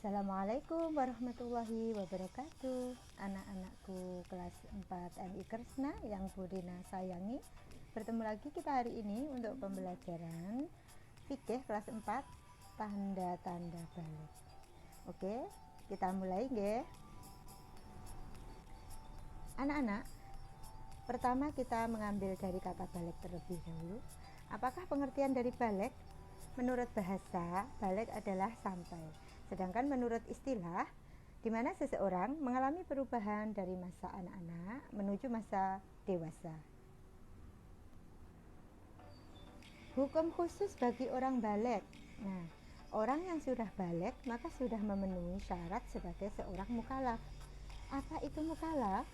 Assalamualaikum warahmatullahi wabarakatuh. Anak-anakku kelas 4 MI Kresna yang Budina sayangi. Bertemu lagi kita hari ini untuk pembelajaran fikih kelas 4 tanda-tanda balik. Oke, kita mulai nggih. Anak-anak, pertama kita mengambil dari kata balik terlebih dahulu. Apakah pengertian dari balik? Menurut bahasa, balik adalah sampai. Sedangkan menurut istilah, di mana seseorang mengalami perubahan dari masa anak-anak menuju masa dewasa. Hukum khusus bagi orang balik. Nah, orang yang sudah balik maka sudah memenuhi syarat sebagai seorang mukallaf. Apa itu mukallaf?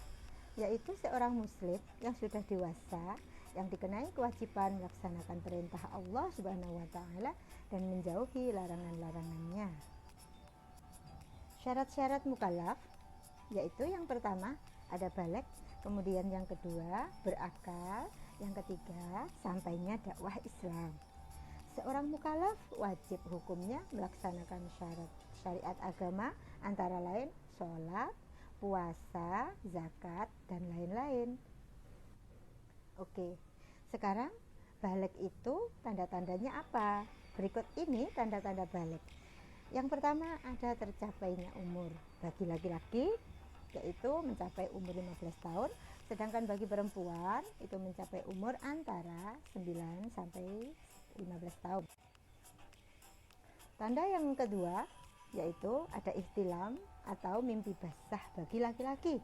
Yaitu seorang muslim yang sudah dewasa, yang dikenai kewajiban melaksanakan perintah Allah Subhanahu wa taala dan menjauhi larangan-larangannya. Syarat-syarat mukallaf yaitu yang pertama ada balik, kemudian yang kedua berakal, yang ketiga sampainya dakwah Islam. Seorang mukallaf wajib hukumnya melaksanakan syarat syariat agama antara lain sholat, puasa, zakat, dan lain-lain. Oke, sekarang balik itu tanda-tandanya apa? Berikut ini tanda-tanda balik. Yang pertama ada tercapainya umur bagi laki-laki, yaitu mencapai umur 15 tahun, sedangkan bagi perempuan itu mencapai umur antara 9 sampai 15 tahun. Tanda yang kedua yaitu ada ihtilam atau mimpi basah bagi laki-laki.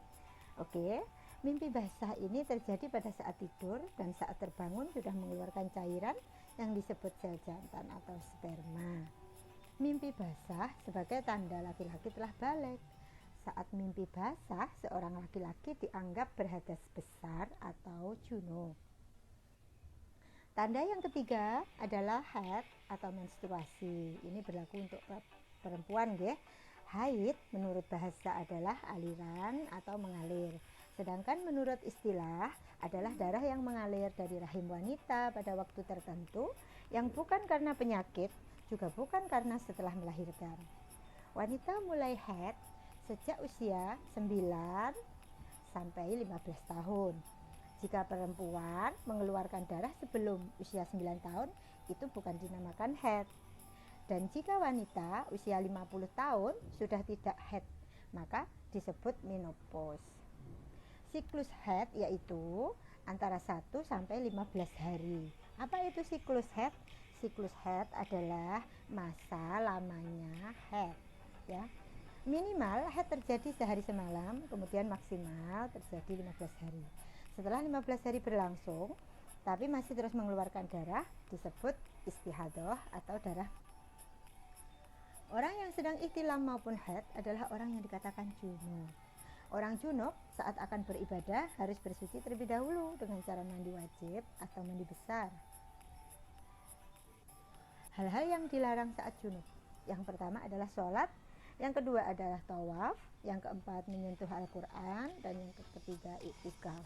Oke, mimpi basah ini terjadi pada saat tidur dan saat terbangun sudah mengeluarkan cairan yang disebut sel jantan atau sperma. Mimpi basah sebagai tanda laki-laki telah balik. Saat mimpi basah, seorang laki-laki dianggap berhadas besar atau junub. Tanda yang ketiga adalah haid atau menstruasi. Ini berlaku untuk perempuan, nggih. Haid menurut bahasa adalah aliran atau mengalir. Sedangkan menurut istilah adalah darah yang mengalir dari rahim wanita pada waktu tertentu yang bukan karena penyakit, juga bukan karena setelah melahirkan. Wanita mulai haid sejak usia 9 sampai 15 tahun. Jika perempuan mengeluarkan darah sebelum usia 9 tahun, itu bukan dinamakan haid. Dan jika wanita usia 50 tahun sudah tidak haid, maka disebut menopause. Siklus haid yaitu antara 1 sampai 15 hari. Apa itu siklus haid? Siklus haid adalah masa lamanya haid, ya. Minimal haid terjadi sehari semalam, kemudian maksimal terjadi 15 hari. Setelah 15 hari berlangsung tapi masih terus mengeluarkan darah, disebut istihadah atau darah. Orang yang sedang ihtilam maupun haid adalah orang yang dikatakan junub. Orang junub saat akan beribadah harus bersuci terlebih dahulu dengan cara mandi wajib atau mandi besar. Hal-hal yang dilarang saat junub. Yang pertama adalah sholat, yang kedua adalah tawaf, yang keempat menyentuh Al-Quran, dan yang ketiga i'tikaf.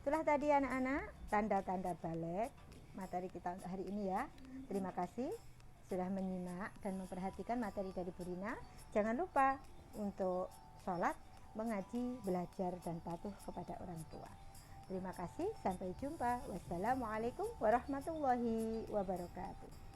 Itulah tadi anak-anak tanda-tanda balik materi kita untuk hari ini ya. Terima kasih sudah menyimak dan memperhatikan materi dari Budina. Jangan lupa untuk sholat, mengaji, belajar, dan patuh kepada orang tua. Terima kasih, sampai jumpa. Wassalamualaikum warahmatullahi wabarakatuh.